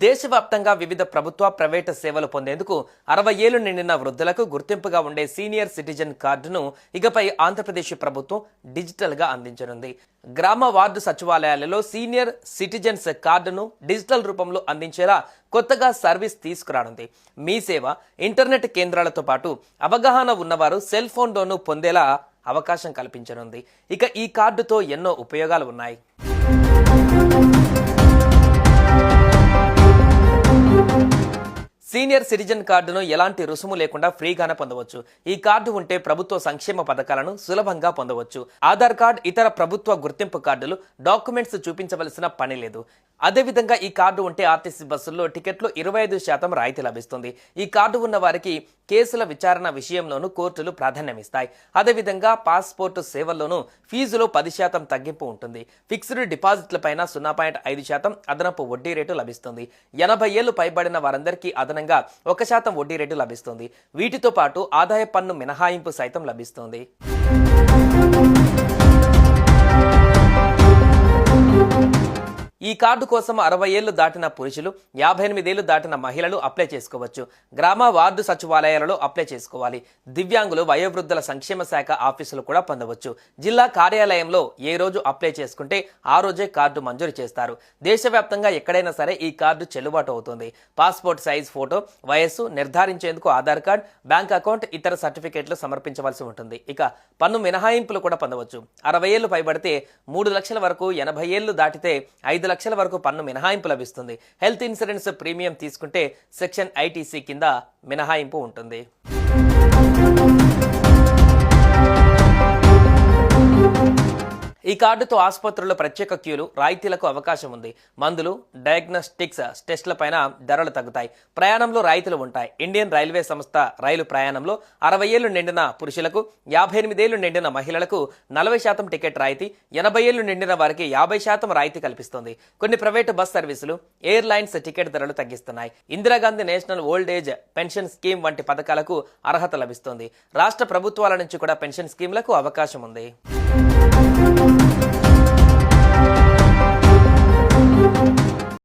దేశవ్యాప్తంగా వివిధ ప్రభుత్వ ప్రైవేటు సేవలు పొందేందుకు 60 ఏళ్లు నిండిన వృద్ధులకు గుర్తింపుగా ఉండే సీనియర్ సిటిజన్ కార్డును ఇకపై ఆంధ్రప్రదేశ్ ప్రభుత్వం డిజిటల్గా అందించనుంది. గ్రామ వార్డు సచివాలయాలలో సీనియర్ సిటిజన్స్ కార్డును డిజిటల్ రూపంలో అందించేలా కొత్తగా సర్వీస్ తీసుకురానుంది. మీ సేవ ఇంటర్నెట్ కేంద్రాలతో పాటు అవగాహన ఉన్నవారు సెల్ ఫోన్లోనూ పొందేలా అవకాశం కల్పించనుంది. ఇక ఈ కార్డుతో ఎన్నో ఉపయోగాలు ఉన్నాయి. సీనియర్ సిటిజన్ కార్డును ఎలాంటి రుసుము లేకుండా ఫ్రీగానే పొందవచ్చు. ఈ కార్డు ఉంటే ప్రభుత్వ సంక్షేమ పథకాలను సులభంగా పొందవచ్చు. ఆధార్ కార్డు, ఇతర ప్రభుత్వ గుర్తింపు కార్డులు, డాక్యుమెంట్స్ చూపించవలసిన పని లేదు. అదేవిధంగా ఈ కార్డు ఉంటే ఆర్టీసీ బస్సుల్లో టికెట్లు 25% రాయితీ లభిస్తుంది. ఈ కార్డు ఉన్న వారికి కేసుల విచారణ విషయంలోనూ కోర్టులు ప్రాధాన్యమిస్తాయి. అదేవిధంగా పాస్పోర్టు సేవల్లోనూ ఫీజులో 10% తగ్గింపు ఉంటుంది. ఫిక్స్డ్ డిపాజిట్లపైన 0.5% అదనపు వడ్డీ రేటు లభిస్తుంది. 80 ఏళ్లు పైబడిన వారందరికీ అదనంగా 1% వడ్డీ రేటు లభిస్తుంది. వీటితో పాటు ఆదాయ పన్ను మినహాయింపు సైతం లభిస్తుంది. ఈ కార్డు కోసం 60 ఏళ్లు దాటిన పురుషులు, 58 ఏళ్లు దాటిన మహిళలు అప్లై చేసుకోవచ్చు. గ్రామ వార్డు సచివాలయాలలో అప్లై చేసుకోవాలి. దివ్యాంగులు, వయోవృద్ధుల సంక్షేమ శాఖ ఆఫీసులు కూడా పొందవచ్చు. జిల్లా కార్యాలయంలో ఏ రోజు అప్లై చేసుకుంటే ఆ రోజే కార్డు మంజూరు చేస్తారు. దేశవ్యాప్తంగా ఎక్కడైనా సరే ఈ కార్డు చెల్లుబాటు అవుతుంది. పాస్పోర్ట్ సైజ్ ఫోటో, వయస్సు నిర్ధారించేందుకు ఆధార్ కార్డ్, బ్యాంక్ అకౌంట్, ఇతర సర్టిఫికేట్లు సమర్పించవలసి ఉంటుంది. ఇక పన్ను మినహాయింపులు కూడా పొందవచ్చు. 60 ఏళ్లు పైబడితే 3 లక్షల వరకు, 80 ఏళ్లు దాటితే 5 లక్షల వరకు పన్ను మినహాయింపు లభిస్తుంది. హెల్త్ ఇన్సూరెన్స్ ప్రీమియం తీసుకుంటే సెక్షన్ ఐటీసీ కింద మినహాయింపు ఉంటుంది. ఈ కార్డుతో ఆసుపత్రుల్లో ప్రత్యేక క్యూలు, రాయితీలకు అవకాశం ఉంది. మందులు, డయాగ్నోస్టిక్స్ టెస్టులపైన ధరలు తగ్గుతాయి. ప్రయాణంలో రాయితీలు ఉంటాయి. ఇండియన్ రైల్వే సంస్థ రైలు ప్రయాణంలో 60 ఏళ్లు నిండిన పురుషులకు, 58 ఏళ్లు నిండిన మహిళలకు 40% టికెట్ రాయితీ, 80 ఏళ్లు నిండిన వారికి 50% రాయితీ కల్పిస్తుంది. కొన్ని ప్రైవేటు బస్ సర్వీసులు, ఎయిర్లైన్స్ టికెట్ ధరలు తగ్గిస్తున్నాయి. Indira Gandhi national old age pension scheme వంటి పథకాలకు అర్హత లభిస్తుంది. రాష్ట్ర ప్రభుత్వాల నుంచి కూడా పెన్షన్ స్కీమ్లకు అవకాశం ఉంది.